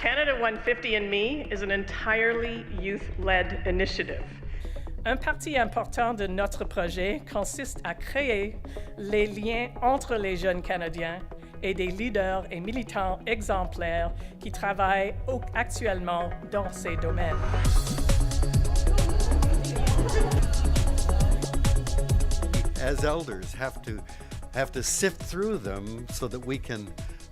Canada 150&Me is an entirely youth-led initiative. Un partie important de notre projet consiste à créer les liens entre les jeunes Canadiens et des leaders et militants exemplaires qui travaillent actuellement dans ces domaines. As elders have to sift through them so that we can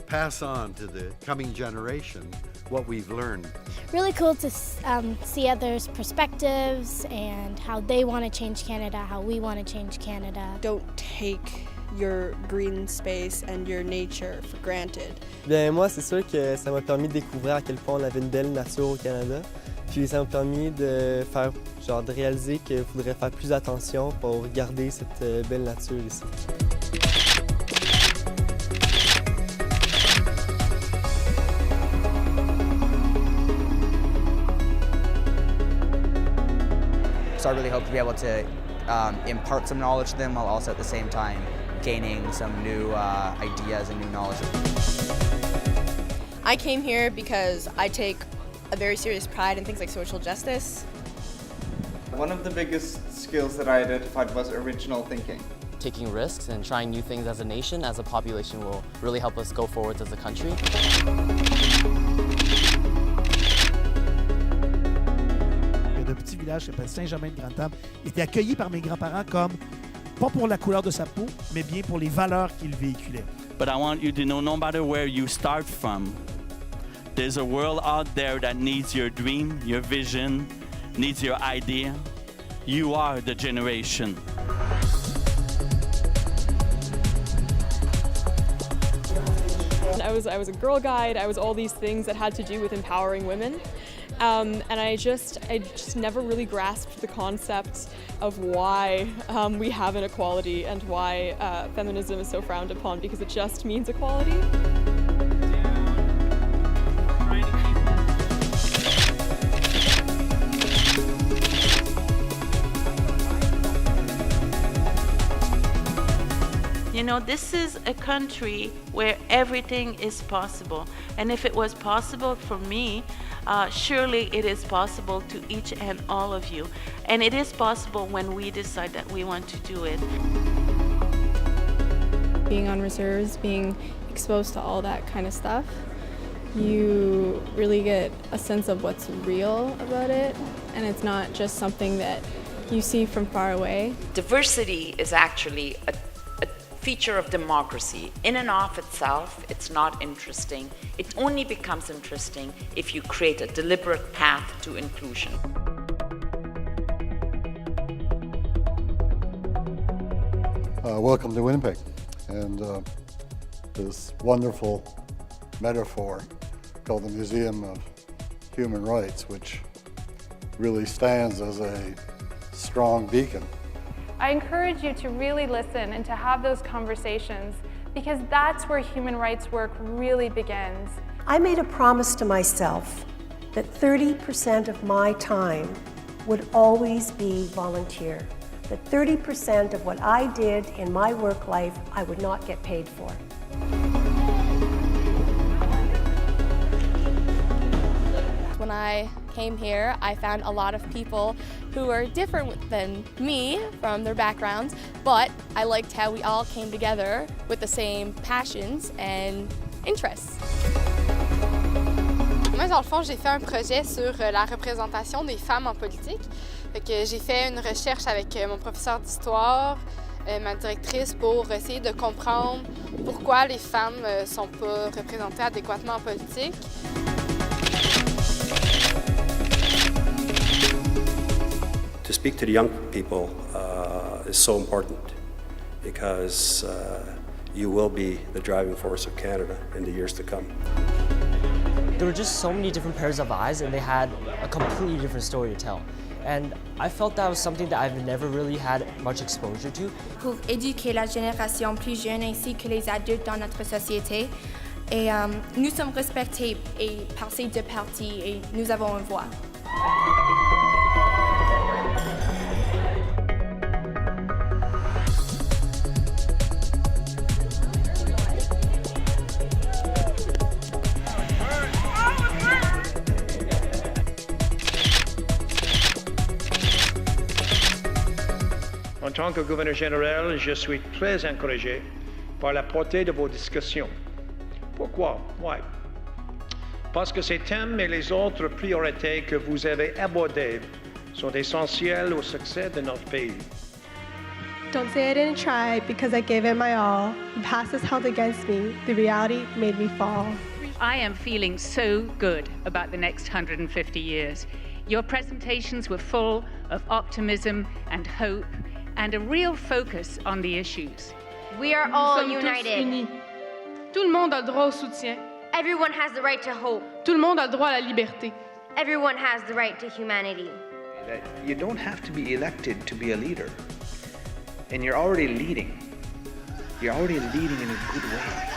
pass on to the coming generation what we've learned. Really cool to see others' perspectives and how they want to change Canada, how we want to change Canada. Don't take your green space and your nature for granted. Bien, moi, c'est sûr que ça m'a permis de découvrir à quel point on avait une belle nature au Canada. Puis ça m'a permis de réaliser qu'il faudrait faire plus attention pour garder cette belle nature ici. So I really hope to be able to impart some knowledge to them while also at the same time gaining some new ideas and new knowledge. I came here because I take a very serious pride in things like social justice. One of the biggest skills that I identified was original thinking. Taking risks and trying new things as a nation, as a population, will really help us go forward as a country. De petit village qui s'appelle Saint-Germain-de-Grandtame était accueilli par mes grands-parents comme, pas pour la couleur de sa peau, mais bien pour les valeurs qu'il véhiculait. But I want you to know, no matter where you start from, there's a world out there that needs your dream, your vision, needs your idea. You are the generation. I was a Girl Guide. I was all these things that had to do with empowering women. And I just never really grasped the concept of why we have inequality and why feminism is so frowned upon, because it just means equality. You know, this is a country where everything is possible. And if it was possible for me, surely it is possible to each and all of you. And it is possible when we decide that we want to do it. Being on reserves, being exposed to all that kind of stuff, you really get a sense of what's real about it. And it's not just something that you see from far away. Diversity is actually a feature of democracy. In and of itself, it's not interesting. It only becomes interesting if you create a deliberate path to inclusion. Welcome to Winnipeg, and this wonderful metaphor called the Museum of Human Rights, which really stands as a strong beacon. I encourage you to really listen and to have those conversations, because that's where human rights work really begins. I made a promise to myself that 30% of my time would always be volunteer, that 30% of what I did in my work life I would not get paid for. When I came here, I found a lot of people who were different than me from their backgrounds, but I liked how we all came together with the same passions and interests. Moi, dans le fond, j'ai fait un projet sur la représentation des femmes en politique. Fait que j'ai fait une recherche avec mon professeur d'histoire, ma directrice, pour essayer de comprendre pourquoi les femmes ne sont pas représentées adéquatement en politique. To speak to the young people is so important, because you will be the driving force of Canada in the years to come. There were just so many different pairs of eyes, and they had a completely different story to tell. And I felt that was something that I've never really had much exposure to. Pour éduquer la génération plus jeune ainsi que les adultes dans notre société. Et nous sommes respectés par ces deux parties et nous avons une voix. En tant que gouverneur général, je suis très encouragé par la portée de vos discussions. Pourquoi? Why? Parce que ces thèmes et les autres priorités que vous avez abordées sont essentiels au succès de notre pays. Don't say I didn't try because I gave it my all. The past is held against me. The reality made me fall. I am feeling so good about the next 150 years. Your presentations were full of optimism and hope and a real focus on the issues. We are all united. Tout le monde a le droit au soutien. Everyone has the right to hope. Tout le monde a le droit à la liberté. Everyone has the right to humanity. That you don't have to be elected to be a leader. And you're already leading. You're already leading in a good way.